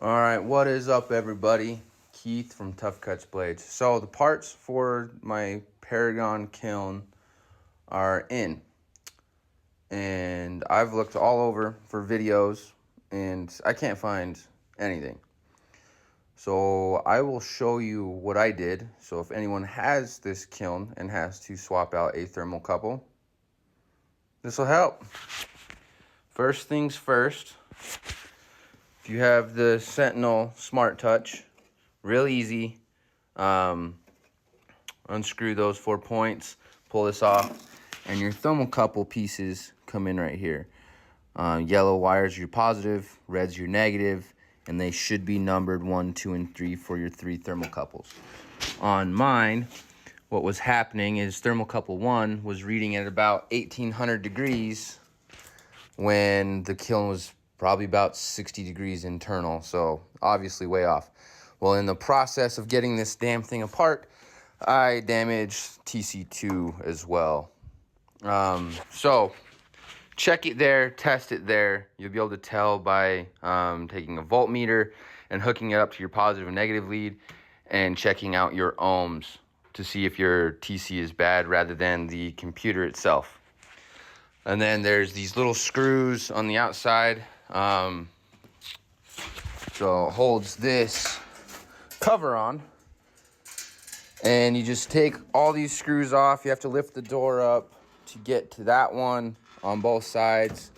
All right, what is up, everybody? Keith from Tough Cuts Blades. So the parts for my Paragon kiln are in, and I've looked all over for videos, and I can't find anything. So I will show you what I did. So if anyone has this kiln and has to swap out a thermocouple, this will help. First things first. If you have the Sentinel Smart Touch, real easy. Unscrew those 4 points, pull this off, and your thermocouple pieces come in right here. Yellow wires your positive, red's your negative, and they should be numbered 1, 2, and 3 for your 3 thermocouples. On mine, what was happening is thermocouple 1 was reading at about 1800 degrees when the kiln was probably about 60 degrees internal, so obviously way off. Well, in the process of getting this damn thing apart, I damaged TC2 as well. So check it there, test it there. You'll be able to tell by taking a voltmeter and hooking it up to your positive and negative lead and checking out your ohms to see if your TC is bad rather than the computer itself. And then there's these little screws on the outside. So it holds this cover on. And you just take all these screws off. You have to lift the door up to get to that one on both sides.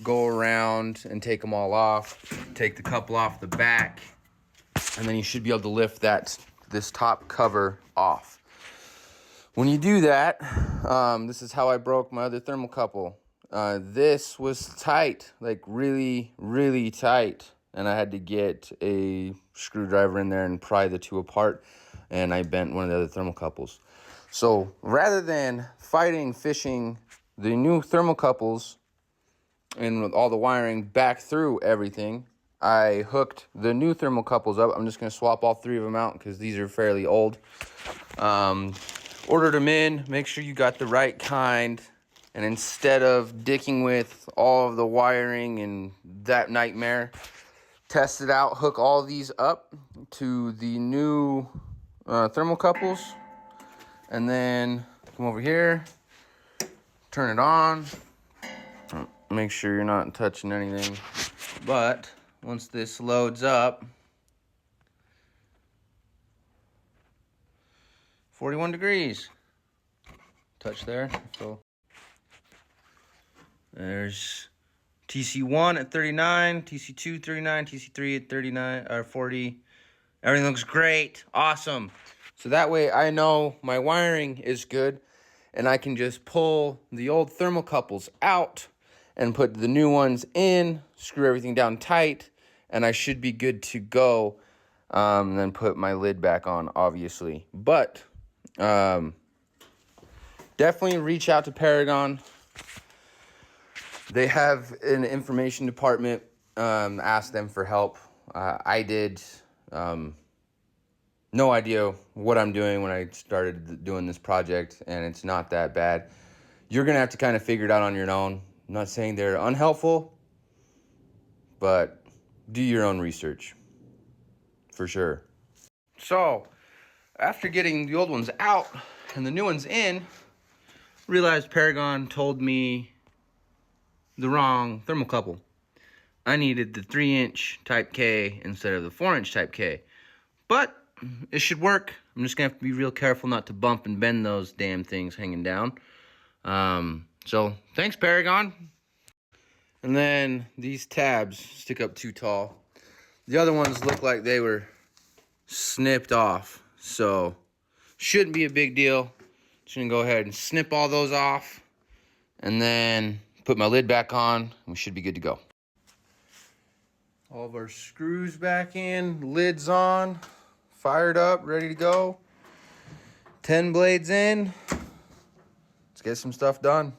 Go around and take them all off. Take the couple off the back. And then you should be able to lift this top cover off. When you do that, this is how I broke my other thermocouple. This was tight, like really, really tight. And I had to get a screwdriver in there and pry the two apart. And I bent one of the other thermocouples. So rather than fishing the new thermocouples and with all the wiring back through everything, I hooked the new thermocouples up. I'm just going to swap all 3 of them out because these are fairly old. Ordered them in, make sure you got the right kind, and instead of dicking with all of the wiring and that nightmare, test it out, hook all these up to the new thermocouples, and then come over here, turn it on, make sure you're not touching anything, but once this loads up, 41 degrees. Touch there. So there's TC1 at 39, TC2 39, TC3 at 39 or 40. Everything looks great. Awesome. So that way I know my wiring is good and I can just pull the old thermocouples out and put the new ones in, screw everything down tight, and I should be good to go. Then put my lid back on, obviously. But definitely reach out to Paragon. They have an information department. Ask them for help. I did. No idea what I'm doing when I started doing this project, and it's not that bad. You're going to have to kind of figure it out on your own. I'm not saying they're unhelpful, but do your own research, for sure. So, after getting the old ones out and the new ones in, realized Paragon told me the wrong thermocouple. I needed the 3-inch Type K instead of the 4-inch Type K. But it should work. I'm just going to have to be real careful not to bump and bend those damn things hanging down. So, thanks, Paragon. And then these tabs stick up too tall. The other ones look like they were snipped off. So, shouldn't be a big deal. Just going to go ahead and snip all those off. And then put my lid back on. And we should be good to go. All of our screws back in. Lids on. Fired up. Ready to go. 10 blades in. Let's get some stuff done.